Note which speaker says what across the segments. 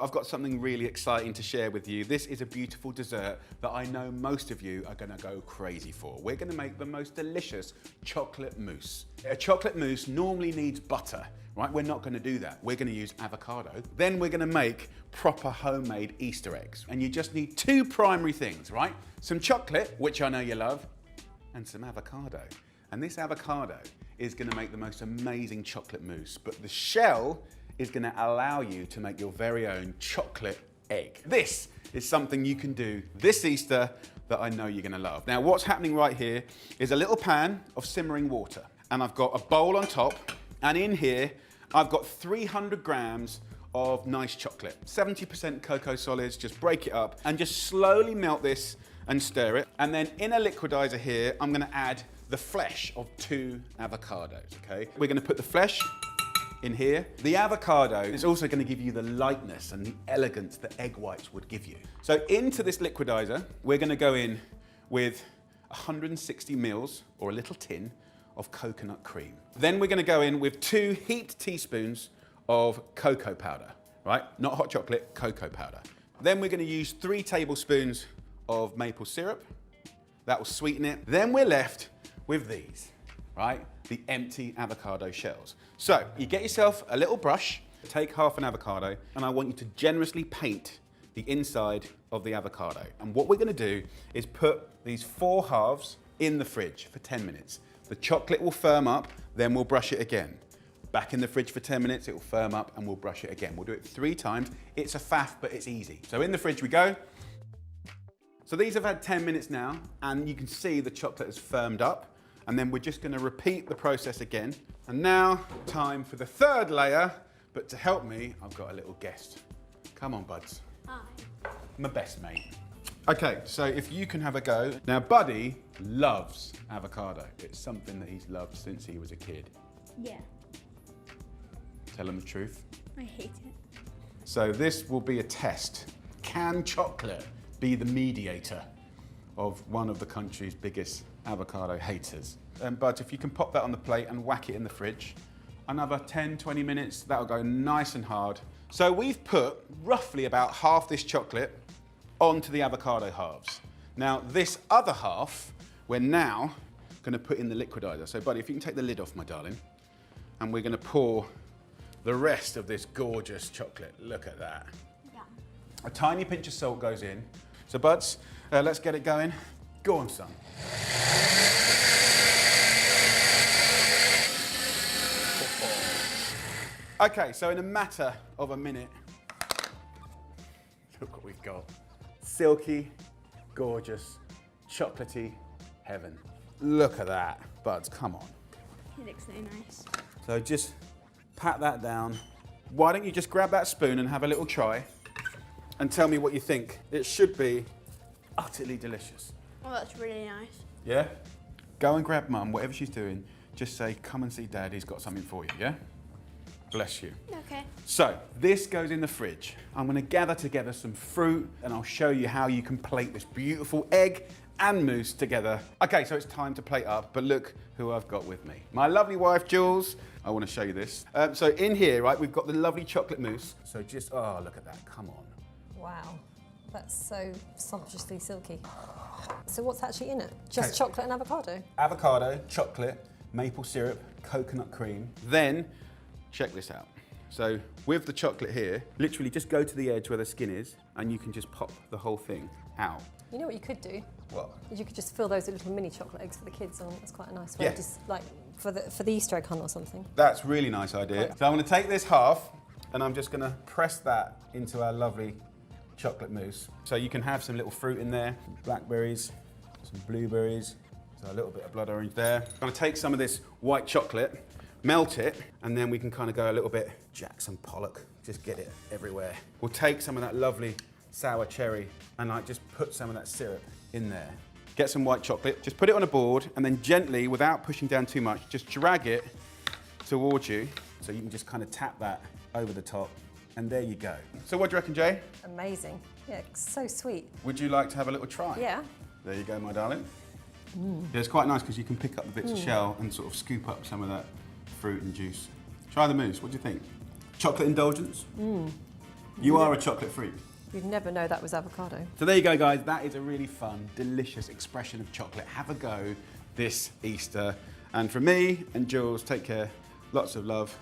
Speaker 1: I've got something really exciting to share with you. This is a beautiful dessert that I know most of you are going to go crazy for. We're going to make the most delicious chocolate mousse. A chocolate mousse normally needs butter, right? We're not going to do that. We're going to use avocado. Then we're going to make proper homemade Easter eggs. And you just need two primary things, right? Some chocolate, which I know you love, and some avocado. And this avocado is going to make the most amazing chocolate mousse. But the shell is going to allow you to make your very own chocolate egg. This is something you can do this Easter that I know you're going to love. Now, what's happening right here is a little pan of simmering water, and I've got a bowl on top, and in here I've got 300 grams of nice chocolate, 70% cocoa solids. Just break it up and just slowly melt this and stir it. And then in a liquidizer here, I'm going to add the flesh of 2 avocados, okay? We're going to put the flesh in here. The avocado is also going to give you the lightness and the elegance that egg whites would give you. So into this liquidizer, we're going to go in with 160 mils, or a little tin, of coconut cream. Then we're going to go in with 2 heaped teaspoons of cocoa powder, right? Not hot chocolate, cocoa powder. Then we're going to use 3 tablespoons of maple syrup. That will sweeten it. Then we're left with these, right? The empty avocado shells. So you get yourself a little brush, take half an avocado, and I want you to generously paint the inside of the avocado. And what we're going to do is put these 4 halves in the fridge for 10 minutes. The chocolate will firm up, then we'll brush it again. Back in the fridge for 10 minutes, it will firm up, and we'll brush it again. We'll do it 3 times. It's a faff, but it's easy. So in the fridge we go. So these have had 10 minutes now, and you can see the chocolate has firmed up. And then we're just going to repeat the process again. And now, time for the 3rd layer. But to help me, I've got a little guest. Come on, Buds.
Speaker 2: Hi.
Speaker 1: My best mate. Okay, so if you can have a go. Now, Buddy loves avocado. It's something that he's loved since he was a kid.
Speaker 2: Yeah.
Speaker 1: Tell him the truth.
Speaker 2: I hate it.
Speaker 1: So this will be a test. Can chocolate be the mediator of one of the country's biggest avocado haters? But if you can pop that on the plate and whack it in the fridge, another 10, 20 minutes, that'll go nice and hard. So we've put roughly about half this chocolate onto the avocado halves. Now this other half, we're now gonna put in the liquidizer. So Buddy, if you can take the lid off, my darling, and we're gonna pour the rest of this gorgeous chocolate. Look at that.
Speaker 2: Yeah.
Speaker 1: A tiny pinch of salt goes in. So Buds, let's get it going. Go on, son. Okay, so in a matter of a minute, look what we've got. Silky, gorgeous, chocolatey heaven. Look at that. Buds, come on.
Speaker 2: It looks so nice.
Speaker 1: So just pat that down. Why don't you just grab that spoon and have a little try and tell me what you think. It should be utterly delicious.
Speaker 2: Oh, that's really nice.
Speaker 1: Yeah? Go and grab Mum, whatever she's doing, just say, come and see Dad, he's got something for you, yeah? Bless you.
Speaker 2: Okay.
Speaker 1: So, this goes in the fridge. I'm gonna gather together some fruit and I'll show you how you can plate this beautiful egg and mousse together. Okay, so it's time to plate up, but look who I've got with me. My lovely wife, Jules. I wanna show you this. So in here, right, we've got the lovely chocolate mousse. So just, oh, look at that, come on.
Speaker 3: Wow, that's so sumptuously silky. So what's actually in it? Just chocolate and avocado?
Speaker 1: Avocado, chocolate, maple syrup, coconut cream. Then, check this out. So with the chocolate here, literally just go to the edge where the skin is and you can just pop the whole thing out.
Speaker 3: You know what you could do?
Speaker 1: What?
Speaker 3: You could just fill those with little mini chocolate eggs for the kids on. That's quite a nice way,
Speaker 1: Yeah.
Speaker 3: just like for the Easter egg hunt or something.
Speaker 1: That's a really nice idea. So I'm gonna take this half and I'm just gonna press that into our lovely chocolate mousse. So you can have some little fruit in there, some blackberries, some blueberries, so a little bit of blood orange there. I'm gonna take some of this white chocolate, melt it, and then we can kind of go a little bit Jackson Pollock, just get it everywhere. We'll take some of that lovely sour cherry and like just put some of that syrup in there. Get some white chocolate, just put it on a board and then gently, without pushing down too much, just drag it towards you so you can just kind of tap that over the top and there you go. So what do you reckon, Jay?
Speaker 3: Amazing. Yeah, so sweet.
Speaker 1: Would you like to have a little try?
Speaker 3: Yeah.
Speaker 1: There you go, my darling. Yeah, it's quite nice because you can pick up the bits of shell and sort of scoop up some of that fruit and juice. Try the mousse, what do you think? Chocolate indulgence? You are a chocolate freak.
Speaker 3: You'd never know that was avocado.
Speaker 1: So there you go, guys. That is a really fun, delicious expression of chocolate. Have a go this Easter. And from me and Jules, take care. Lots of love.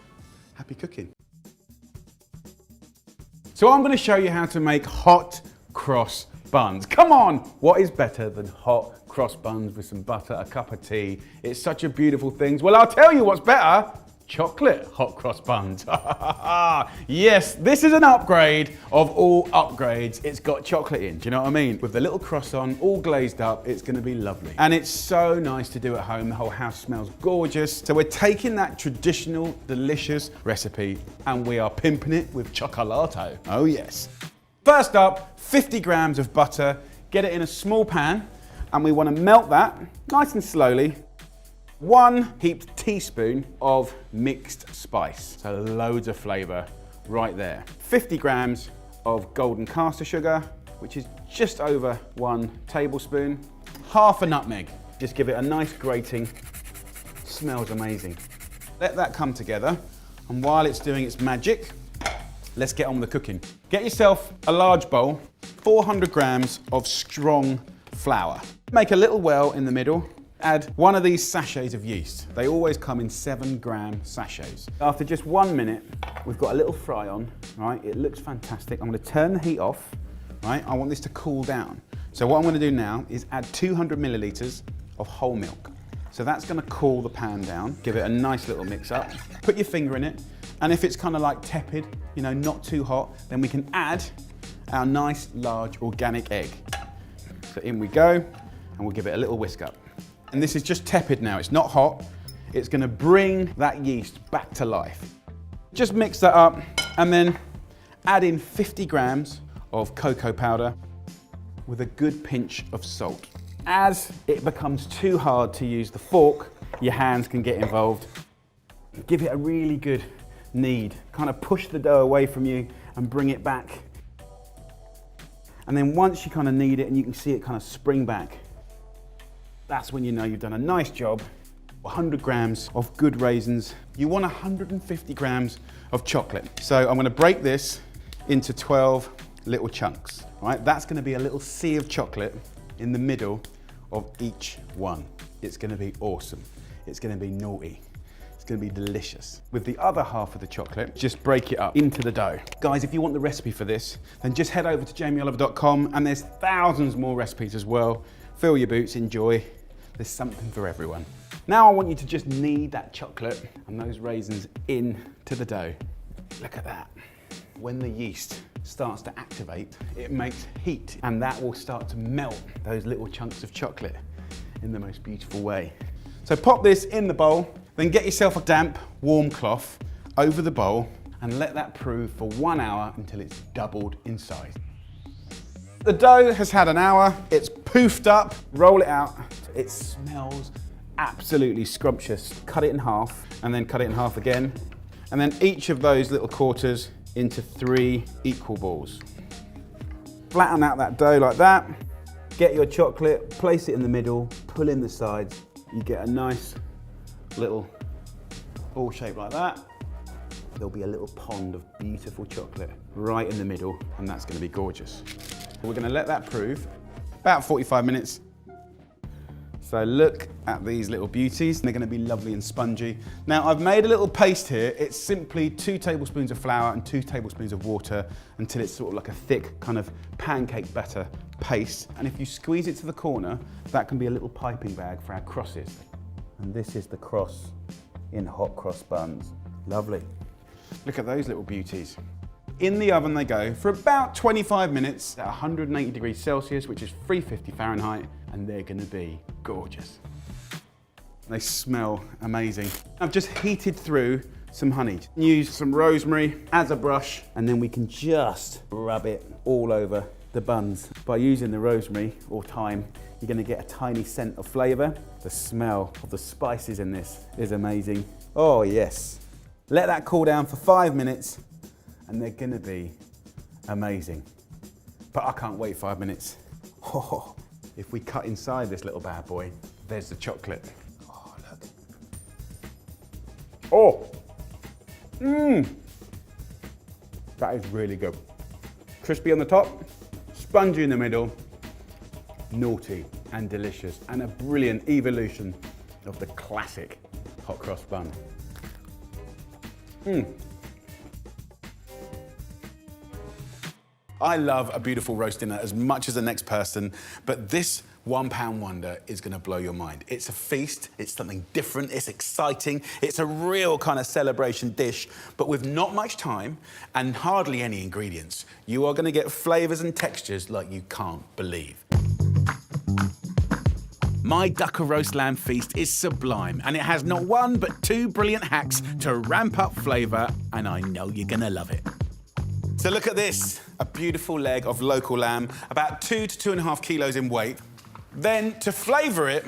Speaker 1: Happy cooking. So I'm going to show you how to make hot cross buns. Come on! What is better than hot cross buns with some butter, a cup of tea? It's such a beautiful thing. Well, I'll tell you what's better. Chocolate hot cross buns. Yes, this is an upgrade of all upgrades. It's got chocolate in, do you know what I mean? With the little cross on, all glazed up, it's gonna be lovely. And it's so nice to do at home. The whole house smells gorgeous. So we're taking that traditional, delicious recipe and we are pimping it with chocolato. Oh yes. First up, 50 grams of butter. Get it in a small pan and we wanna melt that nice and slowly. 1 heaped teaspoon of mixed spice, so loads of flavour right there. 50 grams of golden caster sugar, which is just over 1 tablespoon. Half a nutmeg, just give it a nice grating, smells amazing. Let that come together, and while it's doing its magic, let's get on with the cooking. Get yourself a large bowl, 400 grams of strong flour. Make a little well in the middle. Add 1 of these sachets of yeast. They always come in 7-gram sachets. After just 1 minute, we've got a little fry on, right? It looks fantastic. I'm gonna turn the heat off, right? I want this to cool down. So what I'm gonna do now is add 200 milliliters of whole milk. So that's gonna cool the pan down, give it a nice little mix up. Put your finger in it, and if it's kind of like tepid, you know, not too hot, then we can add our nice large organic egg. So in we go, and we'll give it a little whisk up. And this is just tepid now, it's not hot. It's gonna bring that yeast back to life. Just mix that up and then add in 50 grams of cocoa powder with a good pinch of salt. As it becomes too hard to use the fork, your hands can get involved. Give it a really good knead. Kind of push the dough away from you and bring it back. And then once you kind of knead it and you can see it kind of spring back, that's when you know you've done a nice job. 100 grams of good raisins. You want 150 grams of chocolate. So I'm gonna break this into 12 little chunks, right? That's gonna be a little sea of chocolate in the middle of each one. It's gonna be awesome. It's gonna be naughty. It's gonna be delicious. With the other half of the chocolate, just break it up into the dough. Guys, if you want the recipe for this, then just head over to jamieoliver.com and there's thousands more recipes as well. Fill your boots, enjoy. There's something for everyone. Now I want you to just knead that chocolate and those raisins into the dough. Look at that. When the yeast starts to activate, it makes heat and that will start to melt those little chunks of chocolate in the most beautiful way. So pop this in the bowl, then get yourself a damp, warm cloth over the bowl and let that prove for 1 hour until it's doubled in size. The dough has had an hour, it's poofed up, roll it out. It smells absolutely scrumptious. Cut it in half and then cut it in half again. And then each of those little quarters into 3 equal balls. Flatten out that dough like that. Get your chocolate, place it in the middle, pull in the sides. You get a nice little ball shape like that. There'll be a little pond of beautiful chocolate right in the middle, and that's gonna be gorgeous. We're gonna let that prove about 45 minutes. So look at these little beauties. They're gonna be lovely and spongy. Now I've made a little paste here. It's simply 2 tablespoons of flour and 2 tablespoons of water until it's sort of like a thick kind of pancake batter paste. And if you squeeze it to the corner, that can be a little piping bag for our crosses. And this is the cross in hot cross buns. Lovely. Look at those little beauties. In the oven they go for about 25 minutes at 180 degrees Celsius, which is 350 Fahrenheit, and they're gonna be gorgeous. They smell amazing. I've just heated through some honey. Use some rosemary as a brush, and then we can just rub it all over the buns. By using the rosemary or thyme, you're gonna get a tiny scent of flavor. The smell of the spices in this is amazing. Oh yes. Let that cool down for 5 minutes, and they're gonna be amazing. But I can't wait 5 minutes. Oh, if we cut inside this little bad boy, there's the chocolate. Oh, look. Oh, that is really good. Crispy on the top, spongy in the middle, naughty and delicious, and a brilliant evolution of the classic hot cross bun. I love a beautiful roast dinner as much as the next person, but this £1 wonder is gonna blow your mind. It's a feast, it's something different, it's exciting, it's a real kind of celebration dish, but with not much time and hardly any ingredients, you are gonna get flavors and textures like you can't believe. My duck roast lamb feast is sublime, and it has not one but two brilliant hacks to ramp up flavor, and I know you're gonna love it. So look at this, a beautiful leg of local lamb, about 2 to 2.5 kilos in weight. Then to flavour it,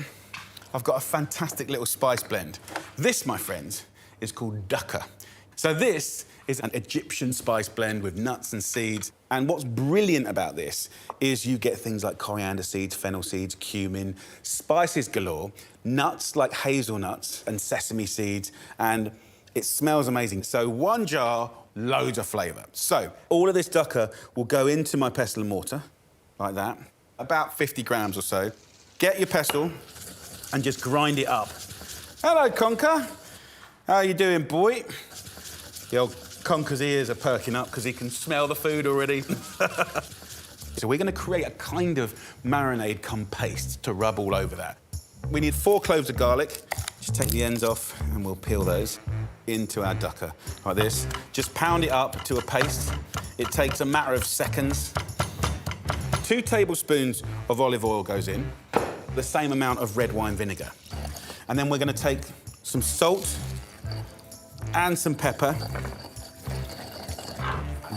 Speaker 1: I've got a fantastic little spice blend. This, my friends, is called dukkha. So this is an Egyptian spice blend with nuts and seeds. And what's brilliant about this is you get things like coriander seeds, fennel seeds, cumin, spices galore, nuts like hazelnuts and sesame seeds, and it smells amazing. So one jar, loads of flavour. So all of this dukkha will go into my pestle and mortar, like that, about 50 grams or so. Get your pestle and just grind it up. Hello, Conker. How are you doing, boy? The old Conker's ears are perking up because he can smell the food already. So we're going to create a kind of marinade cum paste to rub all over that. We need 4 cloves of garlic. Just take the ends off and we'll peel those into our dukkha, like this. Just pound it up to a paste. It takes a matter of seconds. 2 tablespoons of olive oil goes in, the same amount of red wine vinegar. And then we're going to take some salt and some pepper.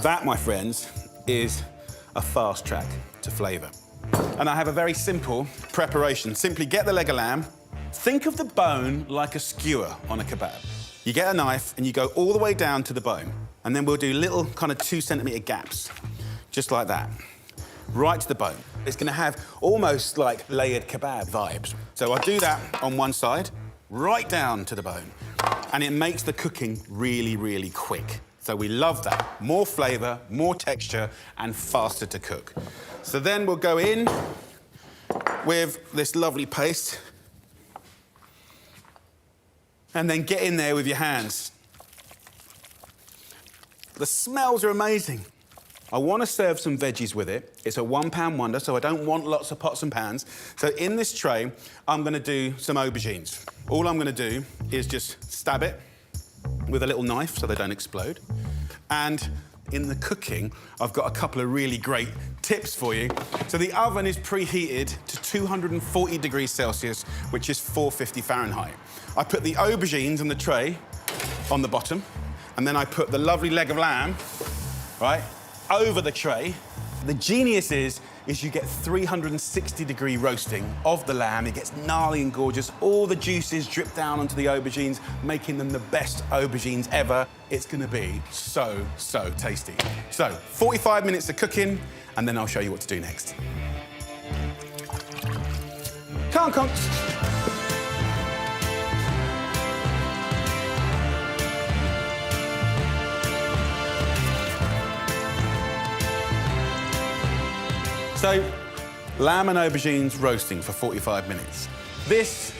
Speaker 1: That, my friends, is a fast track to flavour. And I have a very simple preparation. Simply get the leg of lamb. Think of the bone like a skewer on a kebab. You get a knife and you go all the way down to the bone. And then we'll do little kind of 2-centimetre gaps, just like that. Right to the bone. It's going to have almost like layered kebab vibes. So I'll do that on one side, right down to the bone. And it makes the cooking really, really quick. So we love that. More flavour, more texture, and faster to cook. So then we'll go in with this lovely paste. And then get in there with your hands. The smells are amazing. I want to serve some veggies with it. It's a £1 wonder, so I don't want lots of pots and pans. So in this tray, I'm going to do some aubergines. All I'm going to do is just stab it with a little knife so they don't explode. And in the cooking, I've got a couple of really great tips for you. So the oven is preheated to 240 degrees Celsius, which is 450 Fahrenheit. I put the aubergines on the tray on the bottom, and then I put the lovely leg of lamb, right, over the tray. The genius is you get 360-degree roasting of the lamb. It gets gnarly and gorgeous. All the juices drip down onto the aubergines, making them the best aubergines ever. It's gonna be so, so tasty. So, 45 minutes of cooking, and then I'll show you what to do next. Come on, conks. So, lamb and aubergines roasting for 45 minutes. This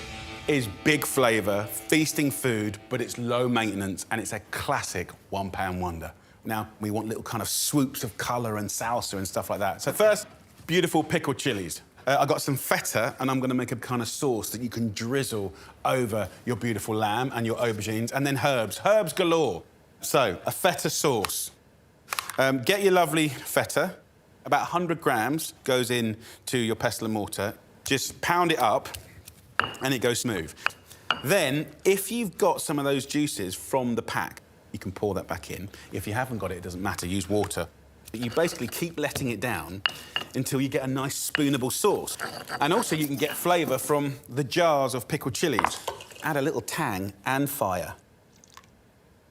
Speaker 1: is big flavour, feasting food, but it's low maintenance and it's a classic £1 wonder. Now, we want little kind of swoops of colour and salsa and stuff like that. So first, beautiful pickled chilies. I've got some feta and I'm going to make a kind of sauce that you can drizzle over your beautiful lamb and your aubergines, and then herbs galore. So, a feta sauce. Get your lovely feta. About 100 grams goes into your pestle and mortar. Just pound it up, and it goes smooth. Then, if you've got some of those juices from the pack, you can pour that back in. If you haven't got it, it doesn't matter, use water. But you basically keep letting it down until you get a nice spoonable sauce. And also, you can get flavour from the jars of pickled chilies. Add a little tang and fire.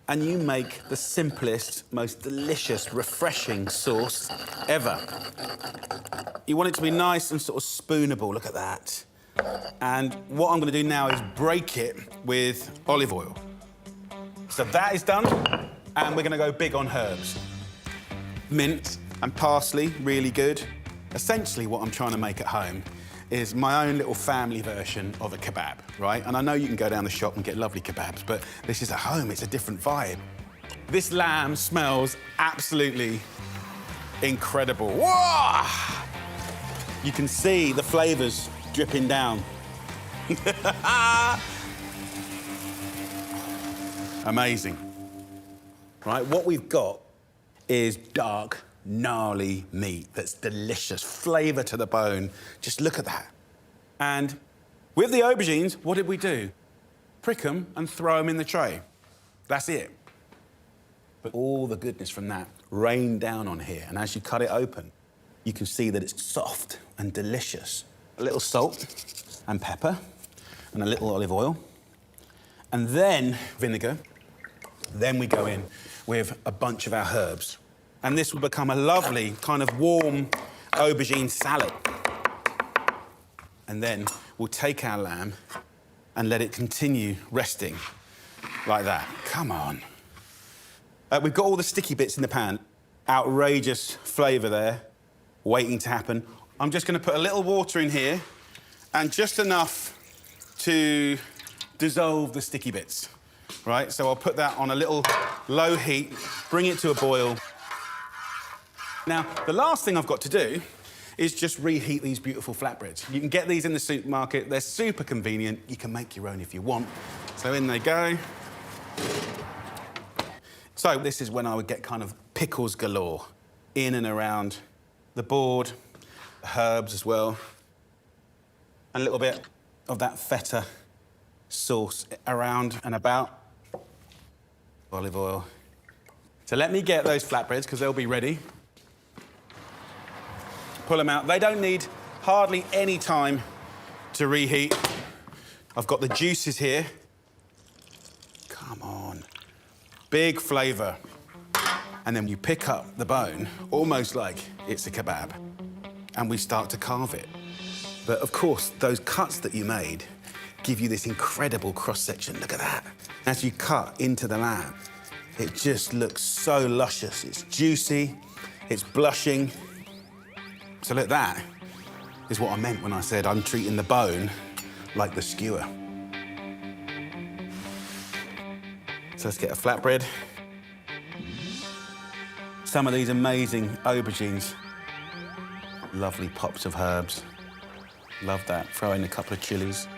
Speaker 1: And you make the simplest, most delicious, refreshing sauce ever. You want it to be nice and sort of spoonable, look at that. And what I'm gonna do now is break it with olive oil. So that is done, and we're gonna go big on herbs. Mint, and parsley, really good. Essentially what I'm trying to make at home is my own little family version of a kebab, right? And I know you can go down the shop and get lovely kebabs, but this is at home, it's a different vibe. This lamb smells absolutely incredible. Whoa! You can see the flavors dripping down. Amazing. Right, what we've got is dark, gnarly meat that's delicious, flavor to the bone. Just look at that. And with the aubergines, what did we do? Prick them and throw them in the tray. That's it. But all the goodness from that rained down on here, and as you cut it open, you can see that it's soft and delicious. A little salt and pepper and a little olive oil, and then vinegar. Then we go in with a bunch of our herbs. And this will become a lovely kind of warm aubergine salad. And then we'll take our lamb and let it continue resting like that. Come on. We've got all the sticky bits in the pan. Outrageous flavour there, waiting to happen. I'm just going to put a little water in here and just enough to dissolve the sticky bits, right? So I'll put that on a little low heat, bring it to a boil. Now, the last thing I've got to do is just reheat these beautiful flatbreads. You can get these in the supermarket. They're super convenient. You can make your own if you want. So in they go. So this is when I would get kind of pickles galore in and around the board, herbs as well, and a little bit of that feta sauce around and about. Olive oil. So let me get those flatbreads because they'll be ready. Pull them out. They don't need hardly any time to reheat. I've got the juices here. Come on. Big flavour. And then you pick up the bone, almost like it's a kebab, and we start to carve it. But of course, those cuts that you made give you this incredible cross-section. Look at that. As you cut into the lamb, it just looks so luscious. It's juicy, it's blushing. So look, that is what I meant when I said I'm treating the bone like the skewer. So let's get a flatbread. Some of these amazing aubergines. Lovely pops of herbs. Love that. Throw in a couple of chilies.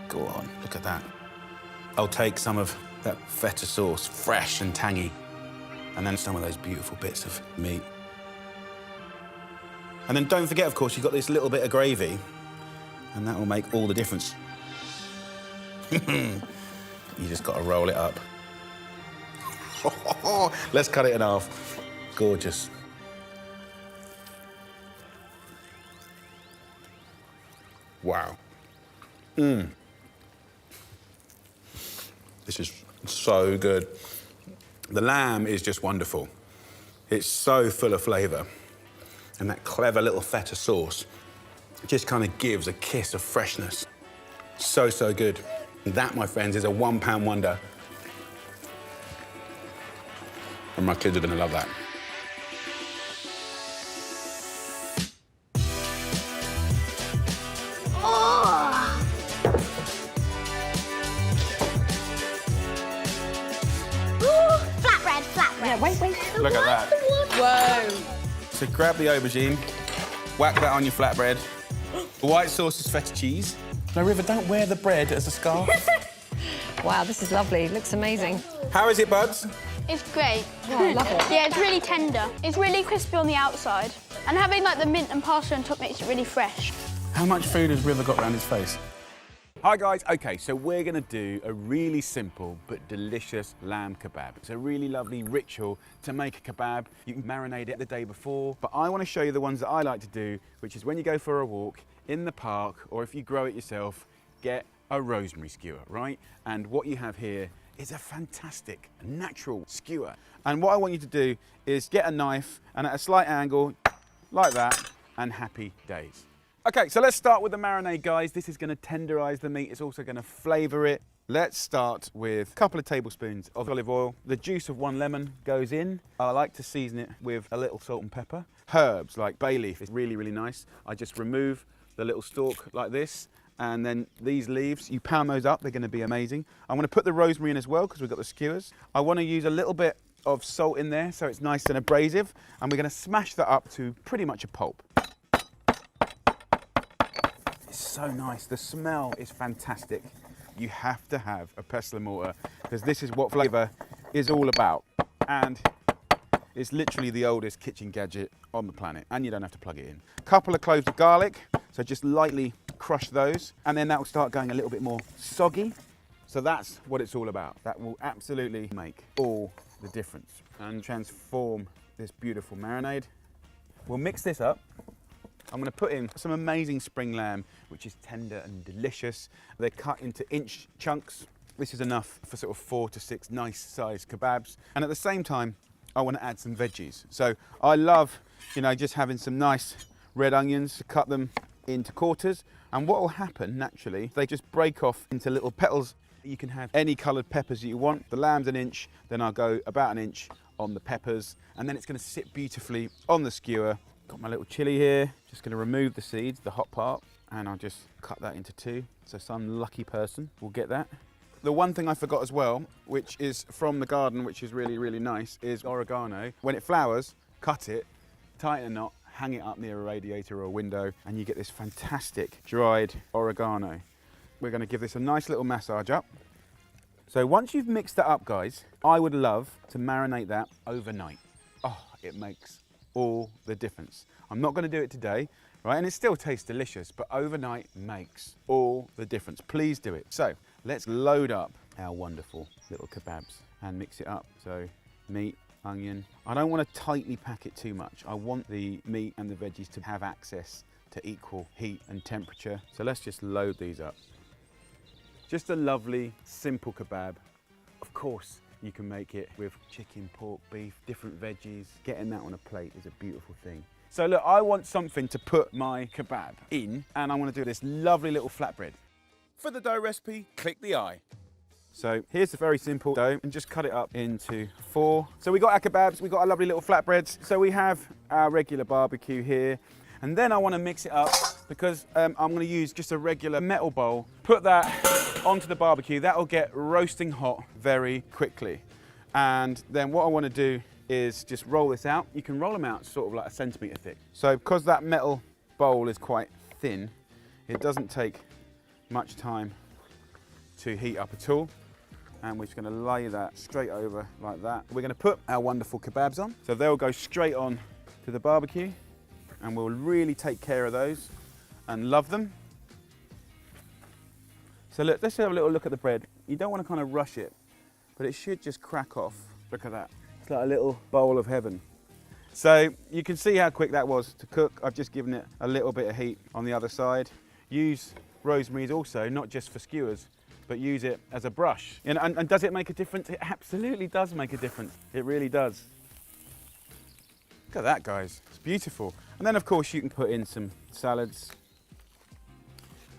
Speaker 1: Go on, look at that. I'll take some of that feta sauce, fresh and tangy, and then some of those beautiful bits of meat. And then don't forget, of course, you've got this little bit of gravy, and that will make all the difference. You just got to roll it up. Let's cut it in half. Gorgeous. Wow. This is so good. The lamb is just wonderful. It's so full of flavour. And that clever little feta sauce just kind of gives a kiss of freshness. So, so good. That, my friends, is a £1 wonder. And my kids are going to love that.
Speaker 3: Yeah, wait.
Speaker 1: Look at that.
Speaker 2: Whoa.
Speaker 1: So grab the aubergine, whack that on your flatbread. The white sauce is feta cheese. No, River, don't wear the bread as a scarf.
Speaker 3: Wow, this is lovely. Looks amazing.
Speaker 1: How is it, Buds?
Speaker 2: It's great.
Speaker 3: Yeah, I love it.
Speaker 2: Yeah, it's really tender. It's really crispy on the outside. And having like the mint and parsley on top makes it really fresh.
Speaker 1: How much food has River got around his face? Hi guys, okay, so we're gonna do a really simple but delicious lamb kebab. It's a really lovely ritual to make a kebab. You can marinate it the day before, but I wanna show you the ones that I like to do, which is when you go for a walk in the park, or if you grow it yourself, get a rosemary skewer, right? And what you have here is a fantastic natural skewer. And what I want you to do is get a knife and at a slight angle, like that, and happy days. Okay, so let's start with the marinade, guys. This is gonna tenderize the meat. It's also gonna flavor it. Let's start with a couple of tablespoons of olive oil. The juice of 1 lemon goes in. I like to season it with a little salt and pepper. Herbs like bay leaf is really, really nice. I just remove the little stalk like this, and then these leaves, you pound those up, they're going to be amazing. I'm going to put the rosemary in as well because we've got the skewers. I want to use a little bit of salt in there so it's nice and abrasive, and we're going to smash that up to pretty much a pulp. It's so nice. The smell is fantastic. You have to have a pestle and mortar because this is what flavour is all about, and it's literally the oldest kitchen gadget on the planet, and you don't have to plug it in. A couple of cloves of garlic, so just lightly crush those, and then that will start going a little bit more soggy. So that's what it's all about. That will absolutely make all the difference and transform this beautiful marinade. We'll mix this up. I'm going to put in some amazing spring lamb, which is tender and delicious. They're cut into inch chunks. This is enough for sort of 4 to 6 nice sized kebabs. And at the same time, I want to add some veggies. So I love, just having some nice red onions, to cut them into quarters. And what will happen naturally, they just break off into little petals. You can have any coloured peppers that you want. The lamb's 1 inch, then I'll go about 1 inch on the peppers, and then it's going to sit beautifully on the skewer. Got my little chilli here, just going to remove the seeds, the hot part, and I'll just cut that into 2. So some lucky person will get that. The one thing I forgot as well, which is from the garden, which is really, really nice, is oregano. When it flowers, cut it, tighten a knot, hang it up near a radiator or a window, and you get this fantastic dried oregano. We're going to give this a nice little massage up. So once you've mixed that up, guys, I would love to marinate that overnight. Oh, it makes all the difference. I'm not going to do it today, right? And it still tastes delicious, but overnight makes all the difference. Please do it. So let's load up our wonderful little kebabs and mix it up. So meat, onion. I don't want to tightly pack it too much. I want the meat and the veggies to have access to equal heat and temperature. So let's just load these up. Just a lovely, simple kebab. Of course, you can make it with chicken, pork, beef, different veggies. Getting that on a plate is a beautiful thing. So look, I want something to put my kebab in, and I want to do this lovely little flatbread. For the dough recipe, click the I. So here's the very simple dough, and just cut it up into 4. So we got our kebabs, we got our lovely little flatbreads. So we have our regular barbecue here. And then I want to mix it up because I'm going to use just a regular metal bowl. Put that onto the barbecue. That will get roasting hot very quickly. And then what I want to do is just roll this out. You can roll them out sort of like 1 centimetre thick. So because that metal bowl is quite thin, it doesn't take much time to heat up at all. And we're just going to lay that straight over like that. We're going to put our wonderful kebabs on. So they'll go straight on to the barbecue. And we'll really take care of those and love them. So look, let's have a little look at the bread. You don't want to kind of rush it, but it should just crack off. Look at that. It's like a little bowl of heaven. So you can see how quick that was to cook. I've just given it a little bit of heat on the other side. Use rosemary also, not just for skewers, but use it as a brush. And does it make a difference? It absolutely does make a difference. It really does. Look at that, guys. It's beautiful. And then, of course, you can put in some salads.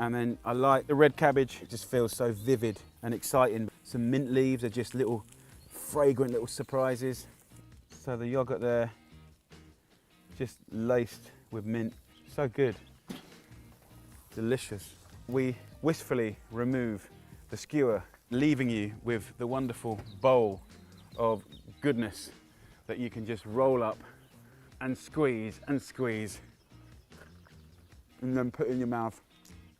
Speaker 1: And then I like the red cabbage. It just feels so vivid and exciting. Some mint leaves are just little fragrant little surprises. So the yogurt there, just laced with mint. So good. Delicious. We wistfully remove the skewer, leaving you with the wonderful bowl of goodness that you can just roll up and squeeze, and then put in your mouth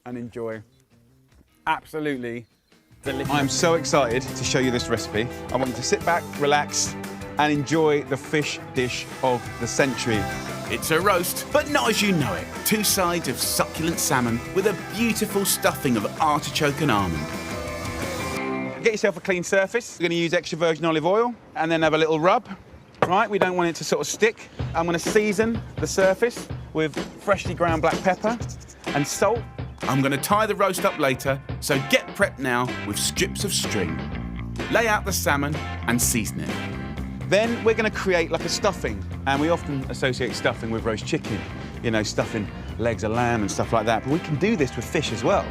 Speaker 1: and enjoy. Absolutely delicious. I'm so excited to show you this recipe. I want you to sit back, relax, and enjoy the fish dish of the century.
Speaker 4: It's a roast, but not as you know it. 2 sides of succulent salmon with a beautiful stuffing of artichoke and almond.
Speaker 1: Get yourself a clean surface. You're going to use extra virgin olive oil and then have a little rub. Right, we don't want it to sort of stick. I'm going to season the surface with freshly ground black pepper and salt.
Speaker 4: I'm going to tie the roast up later, so get prepped now with strips of string. Lay out the salmon and season it.
Speaker 1: Then we're going to create like a stuffing, and we often associate stuffing with roast chicken, stuffing legs of lamb and stuff like that, but we can do this with fish as well.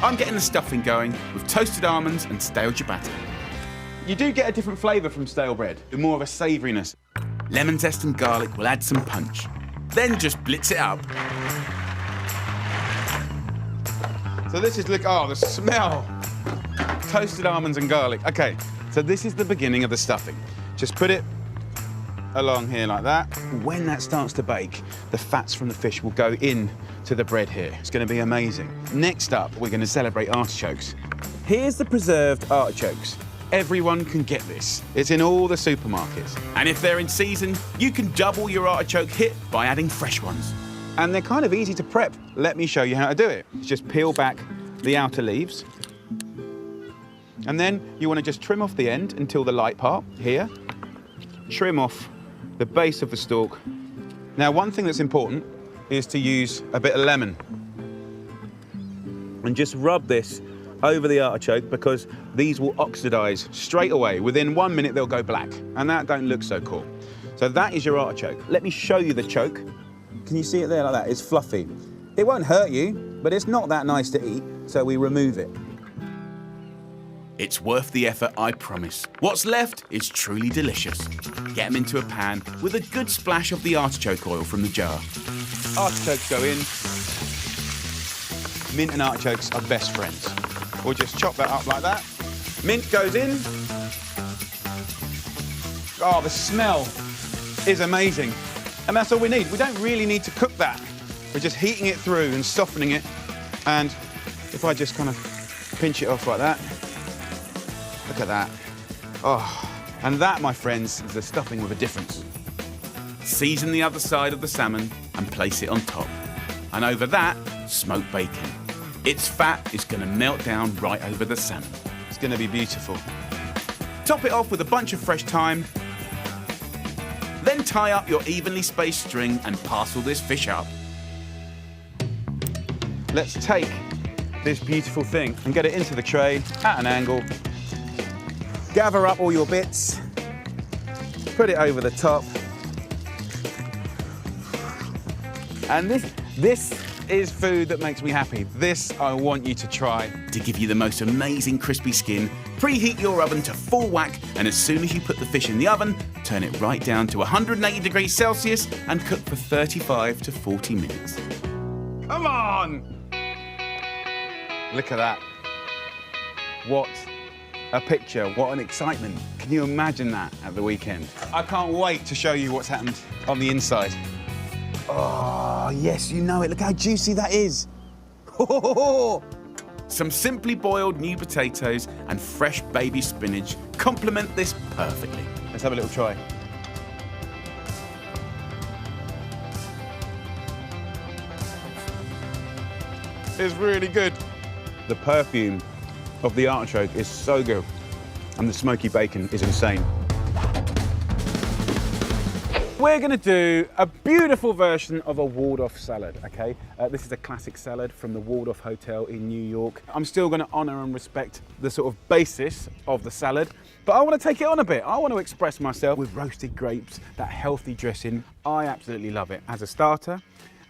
Speaker 4: I'm getting the stuffing going with toasted almonds and stale ciabatta. You do get a different flavour from stale bread, with more of a savouriness. Lemon zest and garlic will add some punch. Then just blitz it up. So this is, look, oh, the smell. Toasted almonds and garlic. Okay, so this is the beginning of the stuffing. Just put it along here like that. When that starts to bake, the fats from the fish will go in to the bread here. It's going to be amazing. Next up, we're going to celebrate artichokes. Here's the preserved artichokes. Everyone can get this. It's in all the supermarkets. And if they're in season, you can double your artichoke hit by adding fresh ones. And they're kind of easy to prep. Let me show you how to do it. Just peel back the outer leaves. And then you want to just trim off the end until the light part here. Trim off the base of the stalk. Now, one thing that's important is to use a bit of lemon. And just rub this over the artichoke because these will oxidize straight away. Within 1 minute, they'll go black. And that don't look so cool. So that is your artichoke. Let me show you the choke. Can you see it there like that? It's fluffy. It won't hurt you, but it's not that nice to eat, so we remove it. It's worth the effort, I promise. What's left is truly delicious. Get them into a pan with a good splash of the artichoke oil from the jar. Artichokes go in. Mint and artichokes are best friends. We'll just chop that up like that. Mint goes in. Oh, the smell is amazing. And that's all we need. We don't really need to cook that. We're just heating it through and softening it. And if I just kind of pinch it off like that, look at that. Oh, and that, my friends, is the stuffing with a difference. Season the other side of the salmon and place it on top. And over that, smoked bacon. Its fat is going to melt down right over the salmon. It's going to be beautiful. Top it off with a bunch of fresh thyme. Then tie up your evenly spaced string and parcel this fish up. Let's take this beautiful thing and get it into the tray at an angle. Gather up all your bits, put it over the top. And this is food that makes me happy. This I want you to try. To give you the most amazing crispy skin, preheat your oven to full whack, and as soon as you put the fish in the oven, turn it right down to 180 degrees Celsius and cook for 35 to 40 minutes. Come on! Look at that. What a picture, what an excitement. Can you imagine that at the weekend? I can't wait to show you what's happened on the inside. Oh, yes, you know it. Look how juicy that is. Some simply boiled new potatoes and fresh baby spinach complement this perfectly. Let's have a little try. It's really good. The perfume of the artichoke is so good, and the smoky bacon is insane. We're going to do a beautiful version of a Waldorf salad, okay? This is a classic salad from the Waldorf Hotel in New York. I'm still going to honour and respect the sort of basis of the salad, but I want to take it on a bit. I want to express myself with roasted grapes, that healthy dressing. I absolutely love it. As a starter,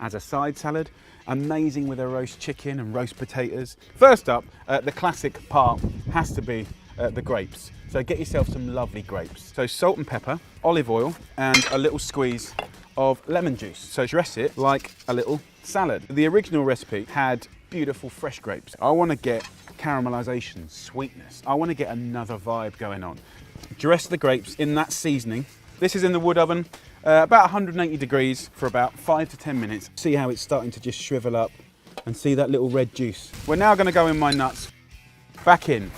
Speaker 4: as a side salad, amazing with a roast chicken and roast potatoes. First up, the classic part has to be the grapes. So get yourself some lovely grapes. So salt and pepper, olive oil, and a little squeeze of lemon juice. So dress it like a little salad. The original recipe had beautiful fresh grapes. I want to get caramelization, sweetness. I want to get another vibe going on. Dress the grapes in that seasoning. This is in the wood oven, about 180 degrees for about 5 to 10 minutes. See how it's starting to just shrivel up and see that little red juice. We're now going to go in my nuts. Back in.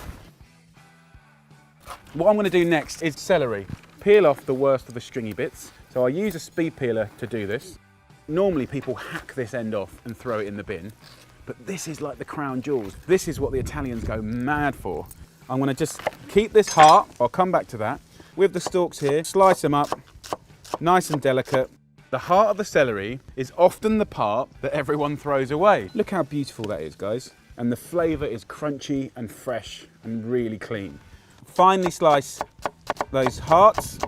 Speaker 4: What I'm going to do next is celery. Peel off the worst of the stringy bits. So I use a speed peeler to do this. Normally people hack this end off and throw it in the bin, but this is like the crown jewels. This is what the Italians go mad for. I'm going to just keep this heart, I'll come back to that, with the stalks here, slice them up, nice and delicate. The heart of the celery is often the part that everyone throws away. Look how beautiful that is, guys. And the flavour is crunchy and fresh and really clean. Finely slice those hearts.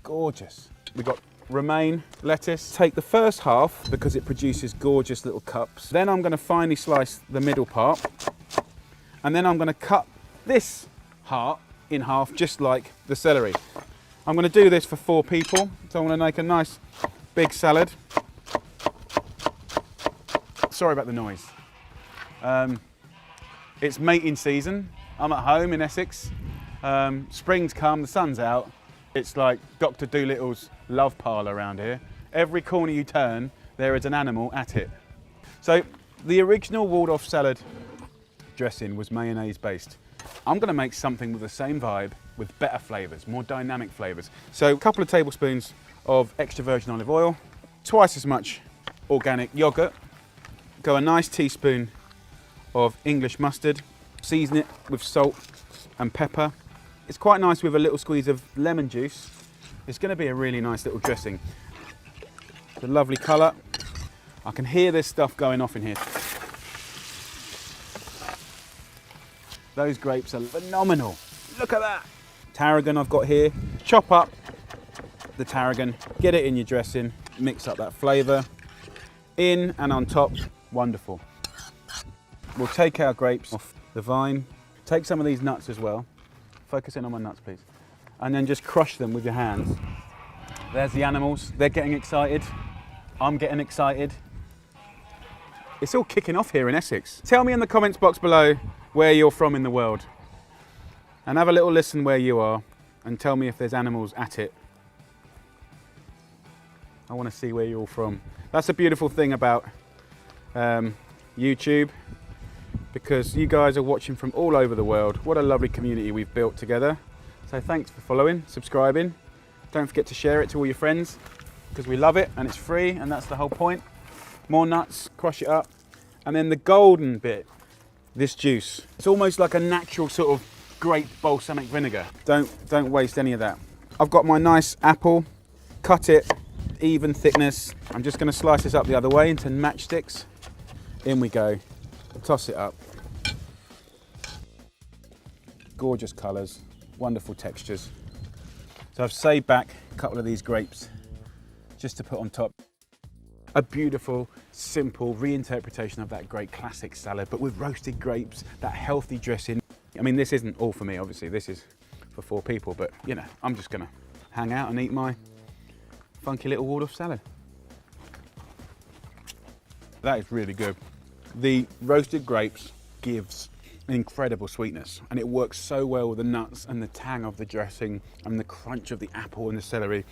Speaker 4: Gorgeous. We've got romaine lettuce. Take the first half because it produces gorgeous little cups. Then I'm going to finely slice the middle part. And then I'm going to cut this heart in half, just like the celery. I'm going to do this for 4 people, so I'm going to make a nice big salad. Sorry about the noise. It's mating season. I'm at home in Essex. Spring's come, the sun's out. It's like Dr. Doolittle's love parlour around here. Every corner you turn, there is an animal at it. So the original Waldorf salad dressing was mayonnaise based. I'm going to make something with the same vibe, with better flavours, more dynamic flavours. So a couple of tablespoons of extra virgin olive oil, twice as much organic yogurt, go a nice teaspoon of English mustard, season it with salt and pepper. It's quite nice with a little squeeze of lemon juice. It's going to be a really nice little dressing. It's a lovely colour. I can hear this stuff going off in here. Those grapes are phenomenal. Look at that. Tarragon I've got here. Chop up the tarragon, get it in your dressing, mix up that flavour. In and on top, wonderful. We'll take our grapes off the vine. Take some of these nuts as well. Focus in on my nuts, please. And then just crush them with your hands. There's the animals. They're getting excited. I'm getting excited. It's all kicking off here in Essex. Tell me in the comments box below where you're from in the world. And have a little listen where you are and tell me if there's animals at it. I want to see where you're all from. That's a beautiful thing about YouTube, because you guys are watching from all over the world. What a lovely community we've built together. So thanks for following, subscribing. Don't forget to share it to all your friends, because we love it and it's free, and that's the whole point. More nuts, crush it up. And then the golden bit, this juice. It's almost like a natural sort of grape balsamic vinegar. Don't waste any of that. I've got my nice apple, cut it, even thickness. I'm just gonna slice this up the other way into matchsticks. In we go. Toss it up. Gorgeous colours, wonderful textures. So I've saved back a couple of these grapes just to put on top. A beautiful, simple reinterpretation of that great classic salad, but with roasted grapes, that healthy dressing. I mean, this isn't all for me, obviously. This is for 4 people, but you know, I'm just gonna hang out and eat my funky little Waldorf salad. That is really good. The roasted grapes gives an incredible sweetness, and it works so well with the nuts and the tang of the dressing and the crunch of the apple and the celery.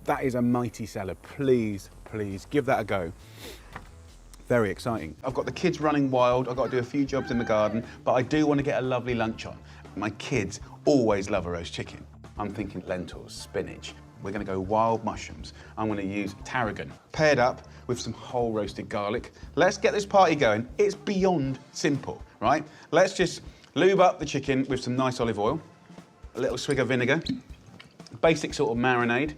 Speaker 4: That is a mighty salad. Please, please give that a go. Very exciting. I've got the kids running wild. I've got to do a few jobs in the garden, but I do want to get a lovely lunch on. My kids always love a roast chicken. I'm thinking lentils, spinach. We're going to go wild mushrooms. I'm going to use tarragon, paired up with some whole roasted garlic. Let's get this party going. It's beyond simple, right? Let's just lube up the chicken with some nice olive oil, a little swig of vinegar, basic sort of marinade.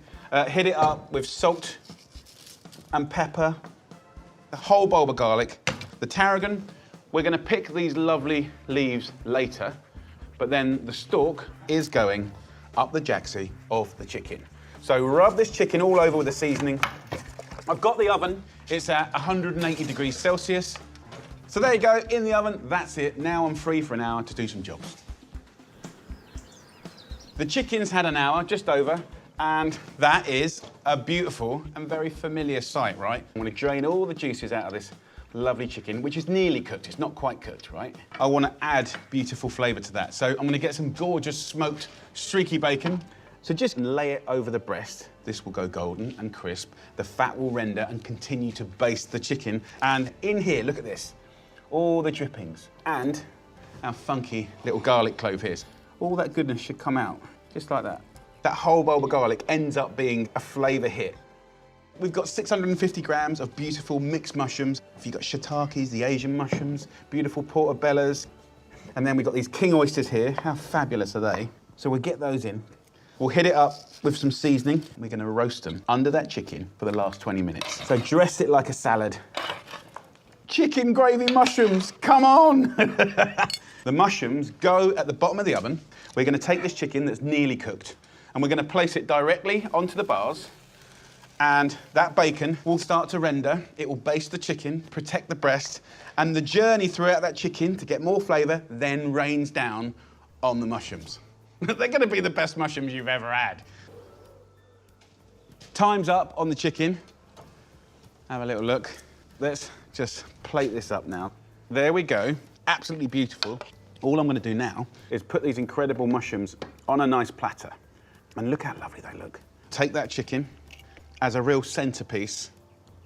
Speaker 4: Hit it up with salt and pepper, a whole bulb of garlic, the tarragon. We're going to pick these lovely leaves later, but then the stalk is going up the jacksie of the chicken. So rub this chicken all over with the seasoning. I've got the oven. It's at 180 degrees Celsius. So there you go, in the oven. That's it. Now I'm free for an hour to do some jobs. The chicken's had an hour, just over. And that is a beautiful and very familiar sight, right? I'm going to drain all the juices out of this lovely chicken, which is nearly cooked. It's not quite cooked, right? I want to add beautiful flavour to that. So I'm going to get some gorgeous smoked streaky bacon. So just lay it over the breast. This will go golden and crisp. The fat will render and continue to baste the chicken. And in here, look at this. All the drippings and our funky little garlic clove here. All that goodness should come out, just like that. That whole bulb of garlic ends up being a flavour hit. We've got 650 grams of beautiful mixed mushrooms. You've got shiitakes, the Asian mushrooms, beautiful portobellas. And then we've got these king oysters here. How fabulous are they? So we'll get those in. We'll hit it up with some seasoning. We're going to roast them under that chicken for the last 20 minutes. So dress it like a salad. Chicken gravy mushrooms, come on! The mushrooms go at the bottom of the oven. We're going to take this chicken that's nearly cooked, and we're going to place it directly onto the bars
Speaker 1: And that bacon will start to render. It will baste the chicken, protect the breast, and the journey throughout that chicken to get more flavour then rains down on the mushrooms. They're going to be the best mushrooms you've ever had. Time's up on the chicken. Have a little look. Let's just plate this up now. There we go. Absolutely beautiful. All I'm going to do now is put these incredible mushrooms on a nice platter. And look how lovely they look. Take that chicken as a real centerpiece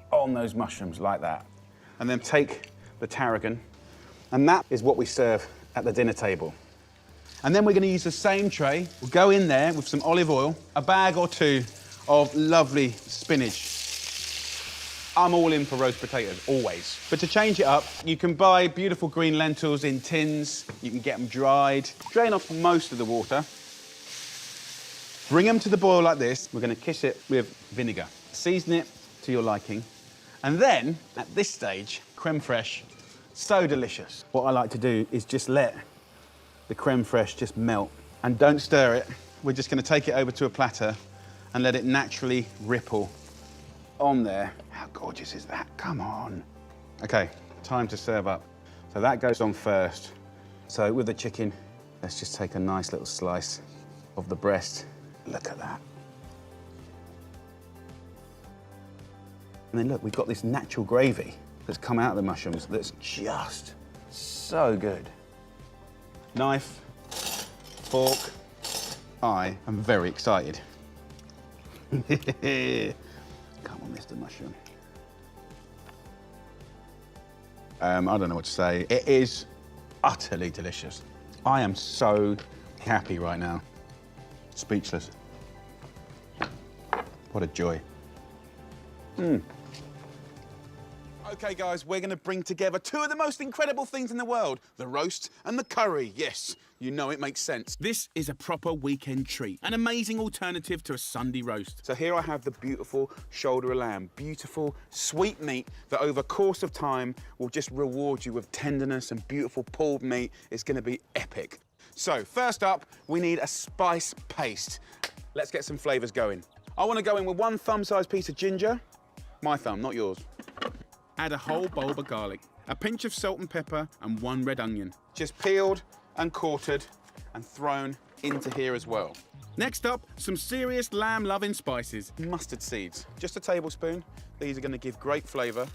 Speaker 1: on those mushrooms like that. And then take the tarragon. And that is what we serve at the dinner table. And then we're going to use the same tray. We'll go in there with some olive oil, a bag or two of lovely spinach. I'm all in for roast potatoes, always. But to change it up, you can buy beautiful green lentils in tins. You can get them dried. Drain off most of the water. Bring them to the boil like this. We're going to kiss it with vinegar. Season it to your liking. And then, at this stage, creme fraiche. So delicious. What I like to do is just let the creme fraiche just melt. And don't stir it. We're just going to take it over to a platter and let it naturally ripple on there. How gorgeous is that? Come on. Okay, time to serve up. So that goes on first. So with the chicken, let's just take a nice little slice of the breast. Look at that. And then look, we've got this natural gravy that's come out of the mushrooms that's just so good. Knife, fork. I am very excited. Come on, Mr. Mushroom. I don't know what to say. It is utterly delicious. I am so happy right now. Speechless. What a joy. Okay, guys, we're going to bring together two of the most incredible things in the world, the roast and the curry. Yes, you know it makes sense.
Speaker 4: This is a proper weekend treat, an amazing alternative to a Sunday roast.
Speaker 1: So here I have the beautiful shoulder of lamb, beautiful sweet meat that over course of time will just reward you with tenderness and beautiful pulled meat. It's going to be epic. So first up, we need a spice paste. Let's get some flavours going. I want to go in with 1 thumb-sized piece of ginger. My thumb, not yours.
Speaker 4: Add a whole bulb of garlic, a pinch of salt and pepper, and 1 red onion.
Speaker 1: Just peeled and quartered and thrown into here as well.
Speaker 4: Next up, some serious lamb-loving spices.
Speaker 1: Mustard seeds, just a tablespoon. These are going to give great flavour.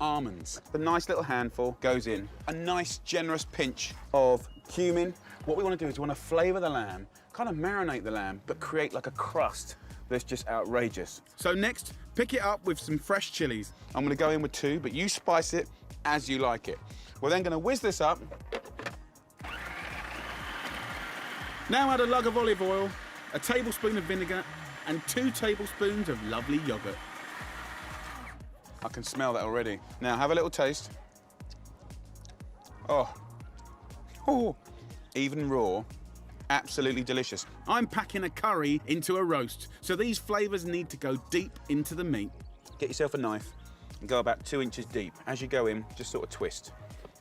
Speaker 1: Almonds, the nice little handful goes in. A nice generous pinch of cumin. What we want to do is we want to flavour the lamb, kind of marinate the lamb, but create like a crust that's just outrageous.
Speaker 4: So next, pick it up with some fresh chilies.
Speaker 1: I'm going to go in with 2, but you spice it as you like it. We're then going to whiz this up.
Speaker 4: Now add a lug of olive oil, a tablespoon of vinegar, and 2 tablespoons of lovely yoghurt.
Speaker 1: I can smell that already. Now have a little taste. Oh, even raw, absolutely delicious.
Speaker 4: I'm packing a curry into a roast, so these flavours need to go deep into the meat.
Speaker 1: Get yourself a knife and go about 2 inches deep. As you go in, just sort of twist.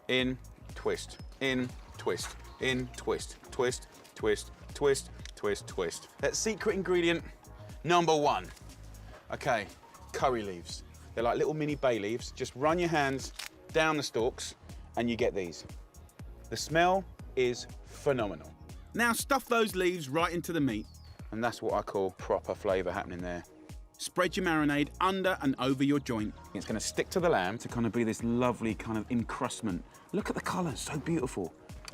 Speaker 1: In, twist, in, twist, in, twist, twist, twist, twist, twist, twist. That's secret ingredient number 1. Okay, curry leaves. They're like little mini bay leaves. Just run your hands down the stalks and you get these. The smell is phenomenal.
Speaker 4: Now stuff those leaves right into the meat.
Speaker 1: And that's what I call proper flavour happening there.
Speaker 4: Spread your marinade under and over your joint.
Speaker 1: It's going to stick to the lamb to kind of be this lovely kind of encrustment. Look at the colour, so beautiful.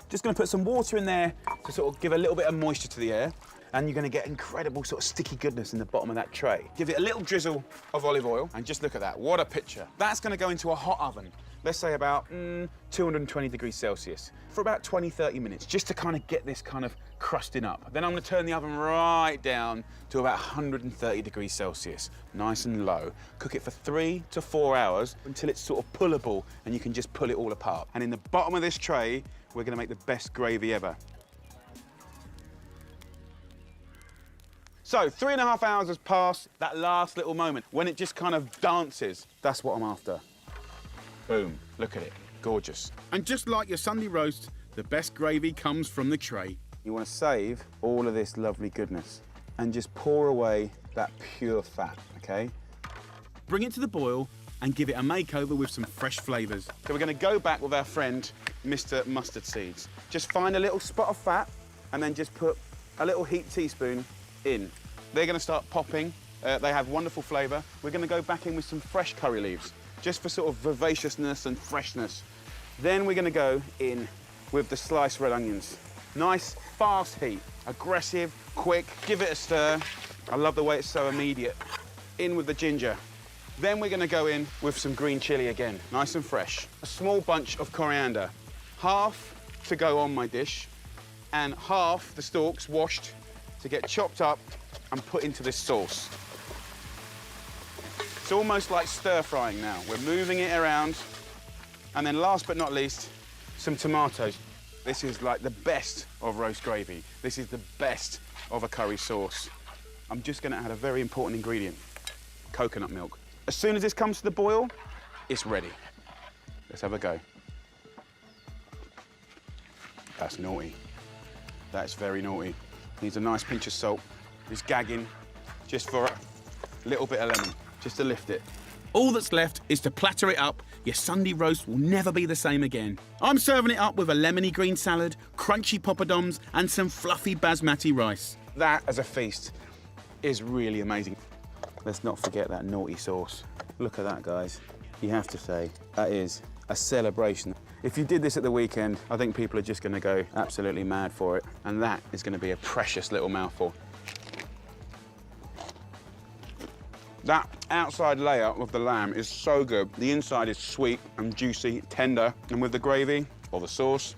Speaker 1: Just going to put some water in there to sort of give a little bit of moisture to the air. And you're going to get incredible sort of sticky goodness in the bottom of that tray. Give it a little drizzle of olive oil and just look at that. What a picture. That's going to go into a hot oven. Let's say about 220 degrees Celsius for about 20, 30 minutes, just to kind of get this kind of crusting up. Then I'm going to turn the oven right down to about 130 degrees Celsius, nice and low. Cook it for 3 to 4 hours until it's sort of pullable and you can just pull it all apart. And in the bottom of this tray, we're going to make the best gravy ever. So 3.5 hours has passed, that last little moment, when it just kind of dances. That's what I'm after. Boom, look at it, gorgeous.
Speaker 4: And just like your Sunday roast, the best gravy comes from the tray.
Speaker 1: You want to save all of this lovely goodness and just pour away that pure fat, okay?
Speaker 4: bring it to the boil, and give it a makeover with some fresh flavours. So we're going to go back with our friend, Mr. Mustard Seeds. Just find a little spot of fat and then just put a little heaped teaspoon in. They're going to start popping. They have wonderful flavour. We're going to go back in with some fresh curry leaves, just for sort of vivaciousness and freshness. Then we're going to go in with the sliced red onions. Nice, fast heat, aggressive, quick, give it a stir. I love the way it's so immediate. In with the ginger. Then we're going to go in with some green chilli again, nice and fresh. A small bunch of coriander, half to go on my dish, and half the stalks washed to get chopped up and put into this sauce. It's almost like stir frying now. We're moving it around. And then last but not least, some tomatoes. This is like the best of roast gravy. This is the best of a curry sauce. I'm just going to add a very important ingredient, coconut milk. As soon as this comes to the boil, it's ready. Let's have a go. That's naughty. That's very naughty. Needs a nice pinch of salt. It's gagging, just for a little bit of lemon, just to lift it. All that's left is to platter it up. Your Sunday roast will never be the same again. I'm serving it up with a lemony green salad, crunchy poppadoms, and some fluffy basmati rice. That, as a feast, is really amazing. Let's not forget that naughty sauce. Look at that, guys. You have to say, that is a celebration. If you did this at the weekend, I think people are just going to go absolutely mad for it. And that is going to be a precious little mouthful. That outside layer of the lamb is so good. The inside is sweet and juicy, tender. And with the gravy or the sauce,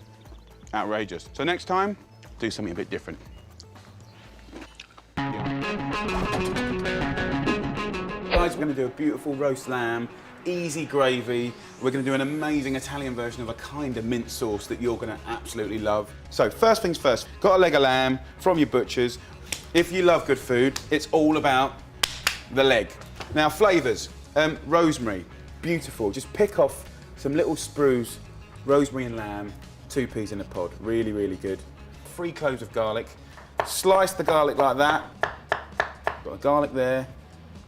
Speaker 4: outrageous. So next time, do something a bit different. Guys, we're going to do a beautiful roast lamb, easy gravy. We're going to do an amazing Italian version of a kind of mint sauce that you're going to absolutely love. So first things first, got a leg of lamb from your butcher's. If you love good food, it's all about the leg. Now flavours, rosemary, beautiful. Just pick off some little sprues, rosemary and lamb, 2 peas in a pod, really, really good. 3 cloves of garlic, slice the garlic like that. Got a garlic there,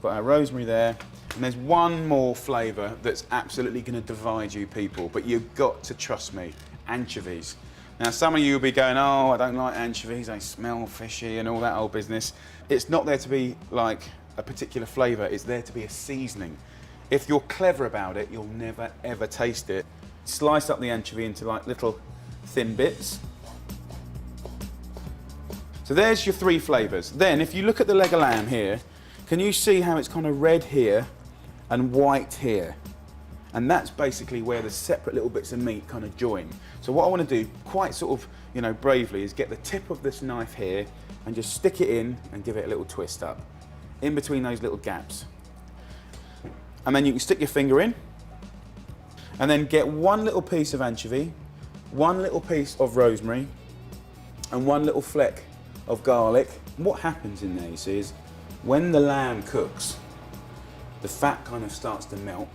Speaker 4: got our rosemary there, and there's one more flavour that's absolutely going to divide you people, but you've got to trust me, anchovies. Now some of you will be going, oh, I don't like anchovies, they smell fishy and all that old business. It's not there to be like a particular flavour, it's there to be a seasoning. If you're clever about it, you'll never ever taste it. Slice up the anchovy into like little thin bits. So there's your 3 flavours. Then if you look at the leg of lamb here, can you see how it's kind of red here and white here? And that's basically where the separate little bits of meat kind of join. So what I want to do, quite sort of, you know, bravely, is get the tip of this knife here and just stick it in and give it a little twist up, in between those little gaps. And then you can stick your finger in, and then get 1 little piece of anchovy, 1 little piece of rosemary, and 1 little fleck of garlic. And what happens in there, you see, is when the lamb cooks, the fat kind of starts to melt.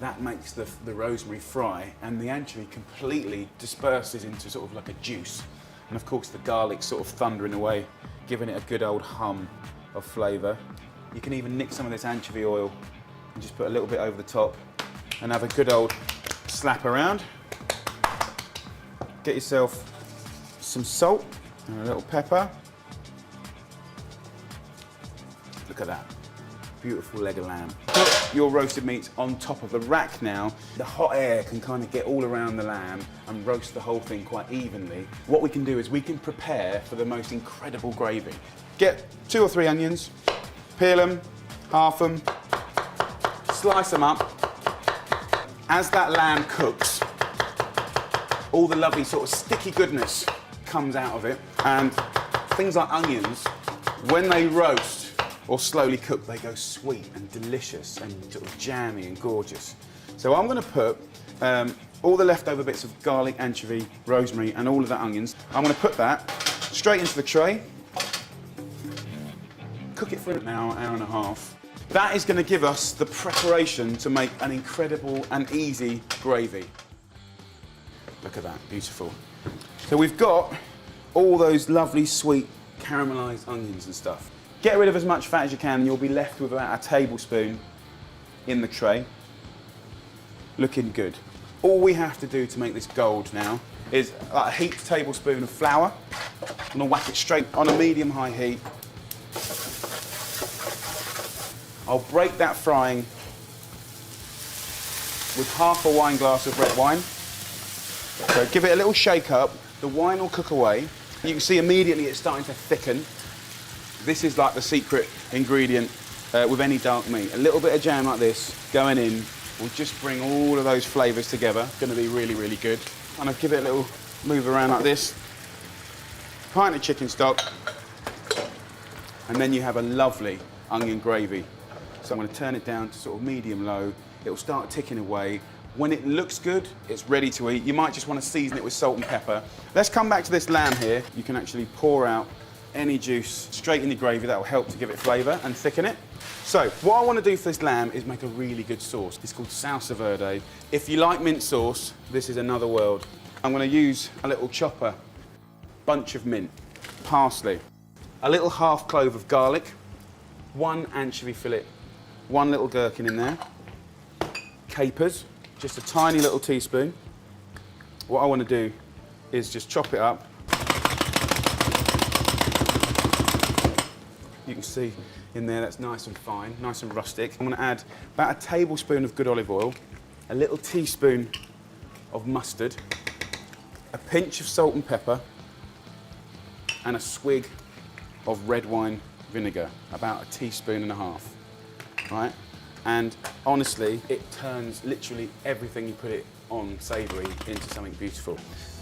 Speaker 4: That makes the rosemary fry, and the anchovy completely disperses into sort of like a juice. And of course the garlic sort of thundering away, giving it a good old hum of flavour. You can even nick some of this anchovy oil and just put a little bit over the top and have a good old slap around. Get yourself some salt and a little pepper. Look at that, beautiful leg of lamb. Put your roasted meats on top of the rack now. The hot air can kind of get all around the lamb and roast the whole thing quite evenly. What we can do is we can prepare for the most incredible gravy. Get 2 or 3 onions, peel them, half them, slice them up. As that lamb cooks, all the lovely sort of sticky goodness comes out of it, and things like onions, when they roast or slowly cook, they go sweet and delicious and sort of jammy and gorgeous. So I'm going to put all the leftover bits of garlic, anchovy, rosemary, and all of that onions. I'm going to put that straight into the tray. Cook it for an hour, hour and a half. That is going to give us the preparation to make an incredible and easy gravy. Look at that, beautiful. So we've got all those lovely sweet caramelised onions and stuff. Get rid of as much fat as you can and you'll be left with about a tablespoon in the tray. Looking good. All we have to do to make this gold now is a heaped tablespoon of flour. I'm gonna whack it straight on a medium-high heat. I'll break that frying with half a wine glass of red wine. So give it a little shake up. The wine will cook away. You can see immediately it's starting to thicken. This is like the secret ingredient with any dark meat. A little bit of jam like this going in will just bring all of those flavours together. Going to be really, really good. And I'll give it a little move around like this. Pint of chicken stock. And then you have a lovely onion gravy. So I'm going to turn it down to sort of medium-low. It will start ticking away. When it looks good, it's ready to eat. You might just want to season it with salt and pepper. Let's come back to this lamb here. You can actually pour out any juice straight in the gravy. That will help to give it flavour and thicken it. So what I want to do for this lamb is make a really good sauce. It's called Salsa Verde. If you like mint sauce, this is another world. I'm going to use a little chopper, bunch of mint, parsley, a little half clove of garlic, 1 anchovy fillet, 1 little gherkin in there, capers, just a tiny little teaspoon. What I want to do is just chop it up. You can see in there that's nice and fine, nice and rustic. I'm going to add about a tablespoon of good olive oil, a little teaspoon of mustard, a pinch of salt and pepper, and a swig of red wine vinegar, about 1.5 teaspoons. Right? And honestly, it turns literally everything you put it on savoury into something beautiful.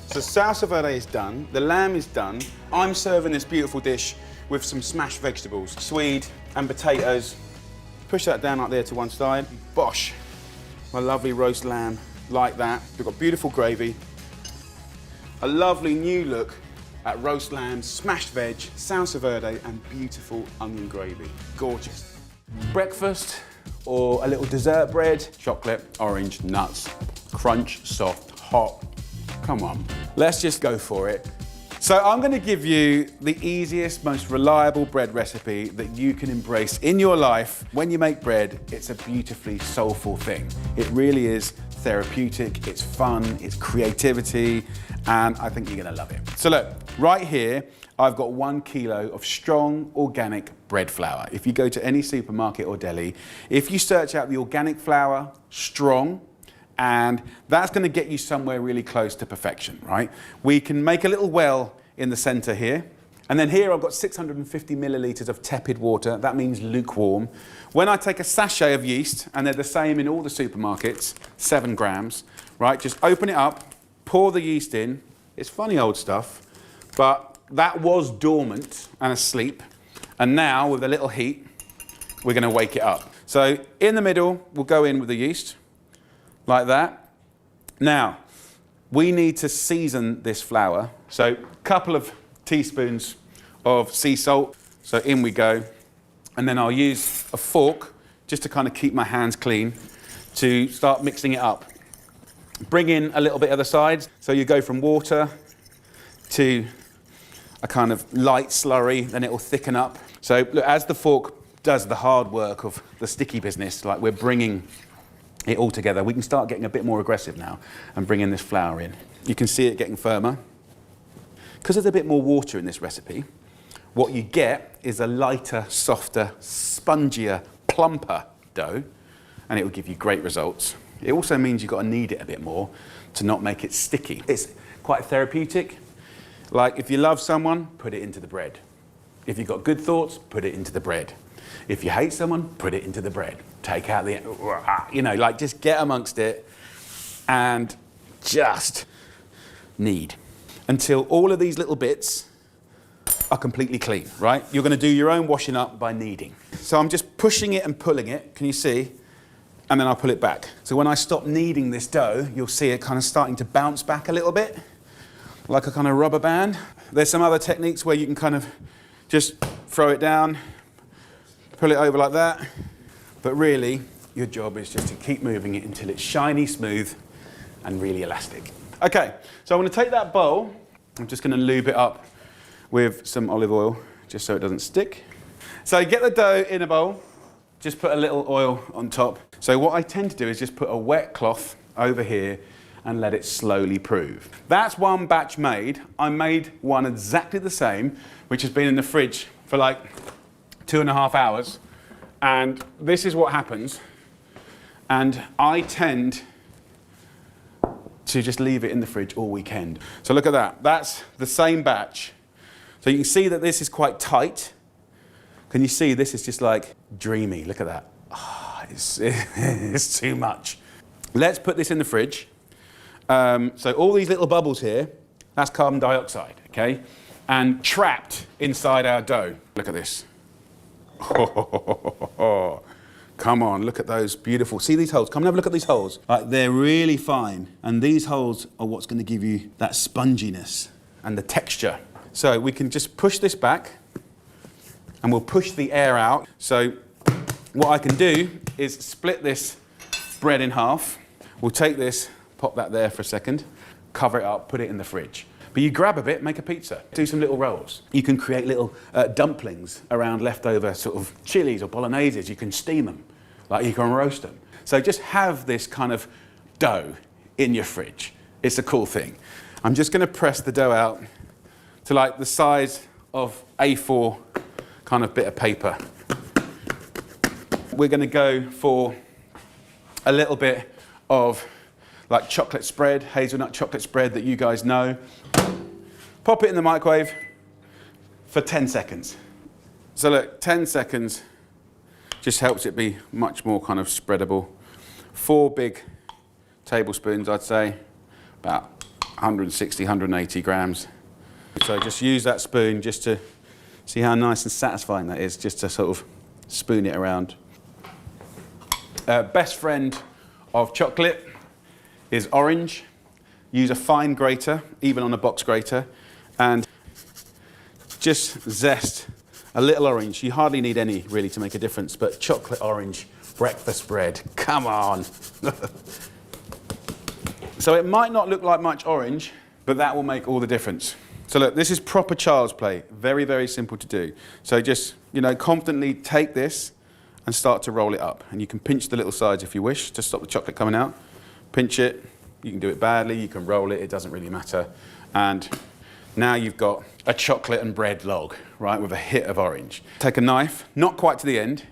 Speaker 4: So Salsa Verde is done, the lamb is done. I'm serving this beautiful dish with some smashed vegetables, swede and potatoes. Push that down like there to one side. Bosh, my lovely roast lamb like that. We've got beautiful gravy, a lovely new look at roast lamb, smashed veg, Salsa Verde and beautiful onion gravy. Gorgeous. Breakfast, or a little dessert bread, chocolate, orange, nuts, crunch, soft, hot. Come on, let's just go for it. So I'm going to give you the easiest, most reliable bread recipe that you can embrace in your life. When you make bread, it's a beautifully soulful thing. It really is therapeutic, it's fun, it's creativity, and I think you're going to love it. So look, right here, I've got 1 kilo of strong organic bread flour. If you go to any supermarket or deli, if you search out the organic flour, strong, and that's going to get you somewhere really close to perfection, right? We can make a little well in the center here. And then here I've got 650 millilitres of tepid water. That means lukewarm. When I take a sachet of yeast, and they're the same in all the supermarkets, 7 grams, right? Just open it up, pour the yeast in. It's funny old stuff, but that was dormant and asleep. And now with a little heat, we're going to wake it up. So in the middle, we'll go in with the yeast. Like that. Now, we need to season this flour. So a couple of teaspoons of sea salt. So in we go. And then I'll use a fork just to kind of keep my hands clean to start mixing it up. Bring in a little bit of the sides. So you go from water to a kind of light slurry, then it will thicken up. So look, as the fork does the hard work of the sticky business, like we're bringing it all together, we can start getting a bit more aggressive now and bringing this flour in. You can see it getting firmer. Because there's a bit more water in this recipe, what you get is a lighter, softer, spongier, plumper dough, and it will give you great results. It also means you've got to knead it a bit more to not make it sticky. It's quite therapeutic. Like if you love someone, put it into the bread. If you've got good thoughts, put it into the bread. If you hate someone, put it into the bread. Take out the, like just get amongst it and just knead until all of these little bits are completely clean, right? You're going to do your own washing up by kneading. So I'm just pushing it and pulling it, can you see? And then I'll pull it back. So when I stop kneading this dough, you'll see it kind of starting to bounce back a little bit, like a kind of rubber band. There's some other techniques where you can kind of just throw it down, pull it over like that. But really, your job is just to keep moving it until it's shiny, smooth, and really elastic. Okay, so I'm going to take that bowl. I'm just going to lube it up with some olive oil, just so it doesn't stick. So get the dough in a bowl. Just put a little oil on top.
Speaker 1: So what I tend to do is just put a wet cloth over here and let it slowly prove. That's one batch made. I made one exactly the same, which has been in the fridge for like 2.5 hours. And this is what happens. And I tend to just leave it in the fridge all weekend. So look at that. That's the same batch. So you can see that this is quite tight. Can you see this is just like dreamy? Look at that. Oh, it's too much. Let's put this in the fridge. So all these little bubbles here, that's carbon dioxide, okay? And trapped inside our dough. Look at this. Come on, look at those beautiful, see these holes? Come and have a look at these holes. Like, they're really fine. And these holes are what's gonna give you that sponginess and the texture. So we can just push this back and we'll push the air out. So what I can do is split this bread in half. We'll take this, pop that there for a second, cover it up, put it in the fridge. But you grab a bit, make a pizza, do some little rolls. You can create little dumplings around leftover sort of chilies or bologneses. You can steam them, like you can roast them. So just have this kind of dough in your fridge. It's a cool thing. I'm just gonna press the dough out to like the size of A4 kind of bit of paper. We're gonna go for a little bit of like chocolate spread, hazelnut chocolate spread that you guys know. Pop it in the microwave for 10 seconds. So look, 10 seconds just helps it be much more kind of spreadable. 4 big tablespoons, I'd say, about 160, 180 grams. So just use that spoon just to see how nice and satisfying that is, just to sort of spoon it around. Best friend of chocolate is orange. Use a fine grater, even on a box grater, and just zest a little orange. You hardly need any really to make a difference, but chocolate orange breakfast bread, come on. So it might not look like much orange, but that will make all the difference. So look, this is proper child's play. Very, very simple to do. So just, confidently take this and start to roll it up. And you can pinch the little sides if you wish to stop the chocolate coming out. Pinch it. You can do it badly, you can roll it, it doesn't really matter. And now you've got a chocolate and bread log, right, with a hit of orange. Take a knife, not quite to the end,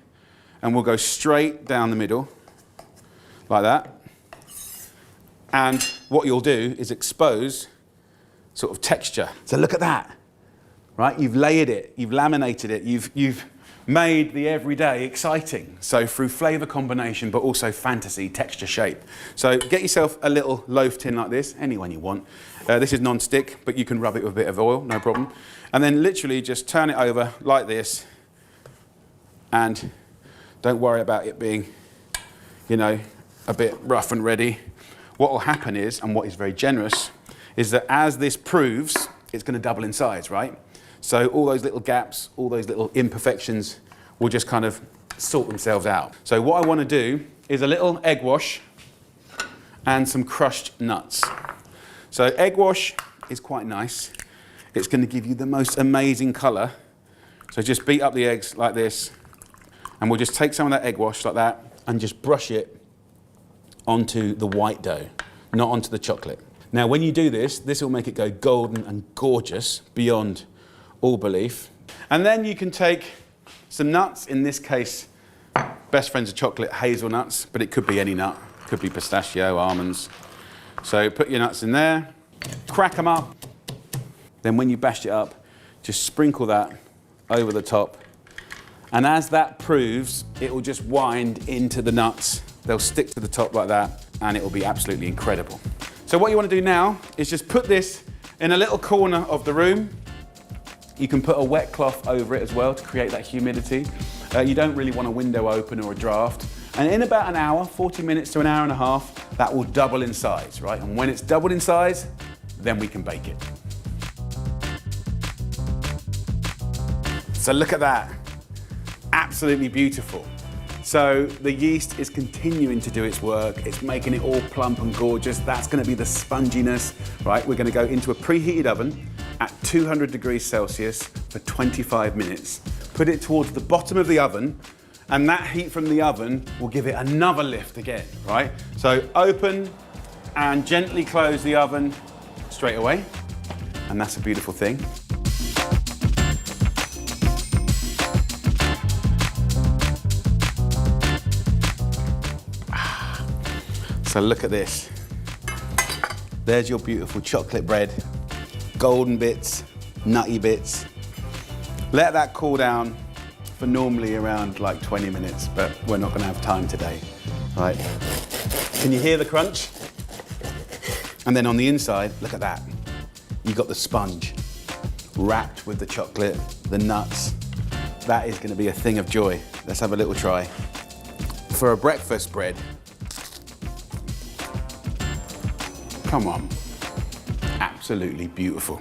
Speaker 1: and we'll go straight down the middle, like that. And what you'll do is expose sort of texture. So look at that, right? You've layered it, you've laminated it, you've made the everyday exciting. So through flavor combination, but also fantasy, texture, shape. So get yourself a little loaf tin like this, any one you want. This is non-stick, but you can rub it with a bit of oil, no problem. And then literally just turn it over like this. And don't worry about it being, a bit rough and ready. What will happen is, and what is very generous, is that as this proves, it's gonna double in size, right? So all those little gaps, all those little imperfections will just kind of sort themselves out. So what I want to do is a little egg wash and some crushed nuts. So egg wash is quite nice. It's going to give you the most amazing colour. So just beat up the eggs like this, and we'll just take some of that egg wash like that and just brush it onto the white dough, not onto the chocolate. Now when you do this, this will make it go golden and gorgeous beyond all belief. And then you can take some nuts, in this case, best friends of chocolate, hazelnuts, but it could be any nut. It could be pistachio, almonds. So put your nuts in there, crack them up. Then when you bashed it up, just sprinkle that over the top. And as that proves, it will just wind into the nuts. They'll stick to the top like that, and it will be absolutely incredible. So what you want to do now is just put this in a little corner of the room. You can put a wet cloth over it as well to create that humidity. You don't really want a window open or a draft. And in about an hour, 40 minutes to an hour and a half, that will double in size, right? And when it's doubled in size, then we can bake it. So look at that. Absolutely beautiful. So the yeast is continuing to do its work. It's making it all plump and gorgeous. That's going to be the sponginess, right? We're going to go into a preheated oven at 200 degrees Celsius for 25 minutes. Put it towards the bottom of the oven and that heat from the oven will give it another lift again, right? So open and gently close the oven straight away, and that's a beautiful thing. So look at this. There's your beautiful chocolate bread, golden bits, nutty bits. Let that cool down for normally around like 20 minutes, but we're not gonna have time today. Right. Can you hear the crunch? And then on the inside, look at that. You've got the sponge wrapped with the chocolate, the nuts. That is gonna be a thing of joy. Let's have a little try. For a breakfast bread, come on, absolutely beautiful.